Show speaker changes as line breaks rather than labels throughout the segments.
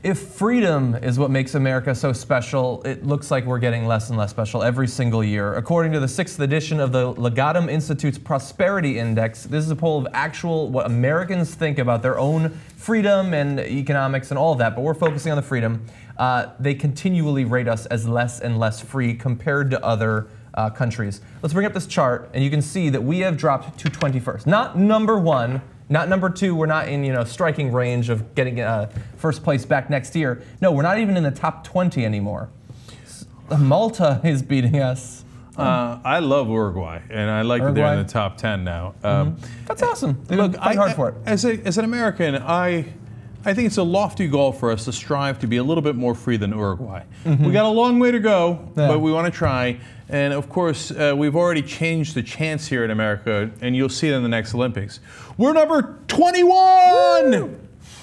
If freedom is what makes America so special, it looks like we're getting less and less special every single year. According to the 6th edition of the Legatum Institute's Prosperity Index, this is a poll of what Americans think about their own freedom and economics and all of that, but we're focusing on the freedom. They continually rate us as less and less free compared to other countries. Let's bring up this chart, and you can see that we have dropped to 21st. Not number 1. Not number 2, we're not in striking range of getting first place back next year. No, we're not even in the top 20 anymore. Malta is beating us.
I love Uruguay, and I like that they're in the top 10 now.
That's awesome. They
look,
fight hard for it.
As an American, I think it's a lofty goal for us to strive to be a little bit more free than Uruguay. We got a long way to go, but we want to try. And of course, we've already changed the chance here in America, and you'll see it in the next Olympics. We're number 21! Woo!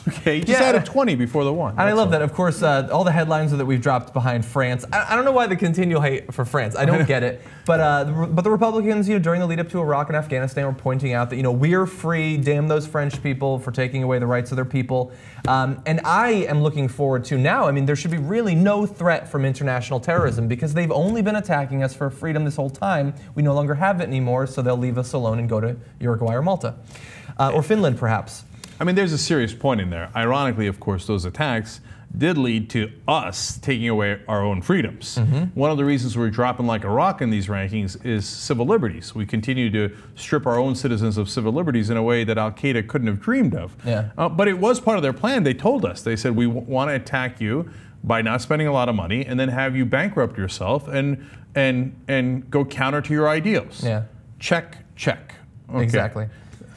Okay, you just added 20 before the 1.
And I love that. Of course, all the headlines are that we've dropped behind France. I don't know why the continual hate for France. I don't get it. But the Republicans, during the lead up to Iraq and Afghanistan, were pointing out that we're free. Damn those French people for taking away the rights of their people. And I am looking forward to now. I mean, there should be really no threat from international terrorism because they've only been attacking us for freedom this whole time. We no longer have it anymore, so they'll leave us alone and go to Uruguay or Malta or Finland, perhaps.
I mean, there's a serious point in there. Ironically, of course, those attacks did lead to us taking away our own freedoms. One of the reasons we're dropping like a rock in these rankings is civil liberties. We continue to strip our own citizens of civil liberties in a way that Al-Qaeda couldn't have dreamed of. But it was part of their plan. They told us. They said, we want to attack you by not spending a lot of money and then have you bankrupt yourself and go counter to your ideals. Check, check. Okay.
Exactly.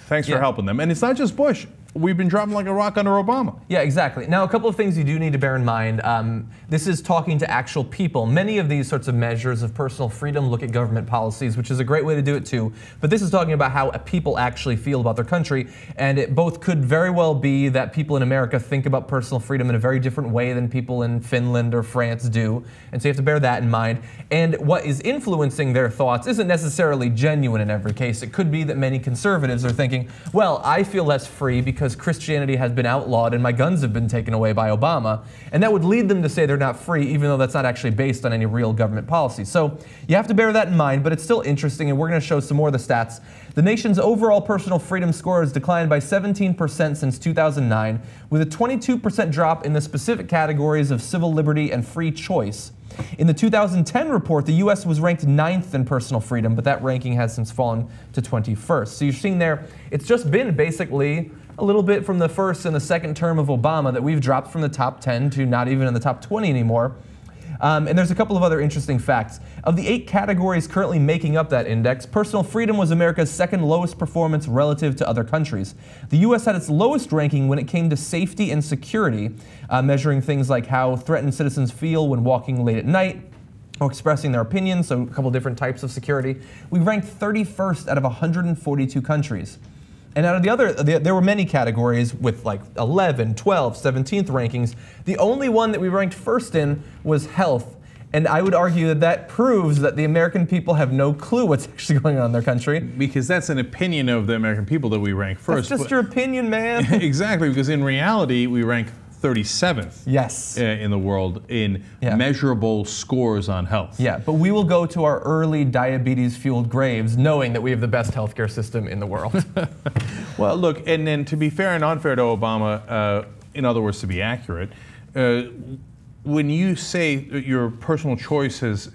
Thanks for helping them. And it's not just Bush. We've been dropping like a rock under Obama.
Yeah, exactly. Now, a couple of things you do need to bear in mind. This is talking to actual people. Many of these sorts of measures of personal freedom look at government policies, which is a great way to do it too. But this is talking about how people actually feel about their country. And it both could very well be that people in America think about personal freedom in a very different way than people in Finland or France do. And so you have to bear that in mind. And what is influencing their thoughts isn't necessarily genuine in every case. It could be that many conservatives are thinking, well, I feel less free because Christianity has been outlawed and my guns have been taken away by Obama. And that would lead them to say they're not free, even though that's not actually based on any real government policy. So you have to bear that in mind, but it's still interesting, and we're going to show some more of the stats. The nation's overall personal freedom score has declined by 17% since 2009, with a 22% drop in the specific categories of civil liberty and free choice. In the 2010 report, the U.S. was ranked 9th in personal freedom, but that ranking has since fallen to 21st. So you're seeing there, it's just been basically a little bit from the first and the second term of Obama that we've dropped from the top 10 to not even in the top 20 anymore. And there's a couple of other interesting facts. Of the 8 categories currently making up that index, personal freedom was America's second lowest performance relative to other countries. The U.S. had its lowest ranking when it came to safety and security, measuring things like how threatened citizens feel when walking late at night or expressing their opinions, so a couple different types of security. We ranked 31st out of 142 countries. And out of the other, there were many categories with like 11, 12, 17th rankings. The only one that we ranked first in was health. And I would argue that that proves that the American people have no clue what's actually going on in their country.
Because that's an opinion of the American people that we rank first.
That's just your opinion, man.
Exactly, because in reality, we rank 37th in the world in measurable scores on health.
Yeah, but we will go to our early diabetes-fueled graves knowing that we have the best healthcare system in the world.
Well, look, and then to be fair and unfair to Obama, in other words, to be accurate, when you say your personal choice has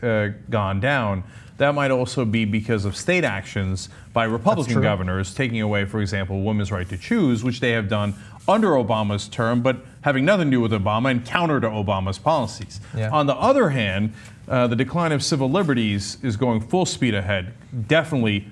gone down, that might also be because of state actions by Republican governors taking away, for example, women's right to choose, which they have done under Obama's term, but having nothing to do with Obama and counter to Obama's policies. On the other hand, the decline of civil liberties is going full speed ahead, definitely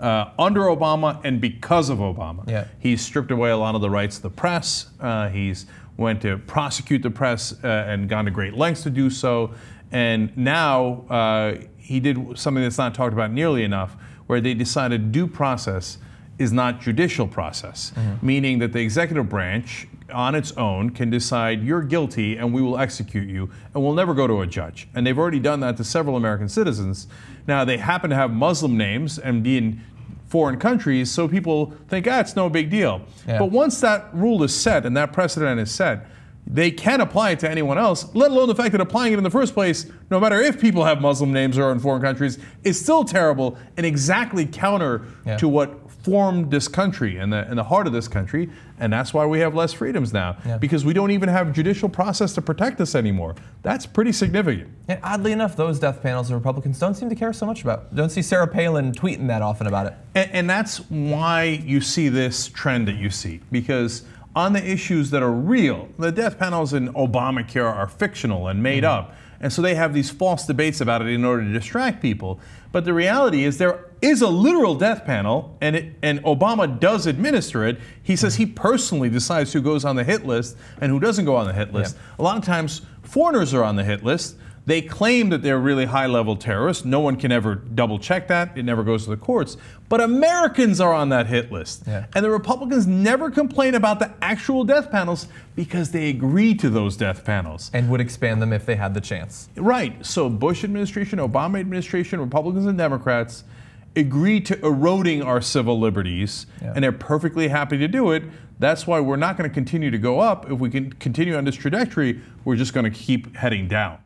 under Obama and because of Obama. He's stripped away a lot of the rights of the press. He's went to prosecute the press and gone to great lengths to do so. And now he did something that's not talked about nearly enough, where they decided due process is not judicial process, meaning that the executive branch on its own can decide you're guilty and we will execute you and we'll never go to a judge. And they've already done that to several American citizens. Now they happen to have Muslim names and be in foreign countries, so people think, it's no big deal. But once that rule is set and that precedent is set, they can apply it to anyone else, let alone the fact that applying it in the first place, no matter if people have Muslim names or are in foreign countries, is still terrible and exactly counter to what formed this country and the heart of this country. And that's why we have less freedoms now, because we don't even have judicial process to protect us anymore. That's pretty significant.
And oddly enough, those death panels the Republicans don't seem to care so much about. Don't see Sarah Palin tweeting that often about it.
And that's why you see this trend that you see, because on the issues that are real, the death panels in Obamacare are fictional and made up. And so they have these false debates about it in order to distract people. But the reality is there is a literal death panel, and Obama does administer it. He says he personally decides who goes on the hit list and who doesn't go on the hit list. A lot of times foreigners are on the hit list. They claim that they're really high-level terrorists. No one can ever double-check that. It never goes to the courts. But Americans are on that hit list. And the Republicans never complain about the actual death panels because they agree to those death panels.
And would expand them if they had the chance.
Right. So Bush administration, Obama administration, Republicans and Democrats agree to eroding our civil liberties, and they're perfectly happy to do it. That's why we're not going to continue to go up. If we can continue on this trajectory, we're just going to keep heading down.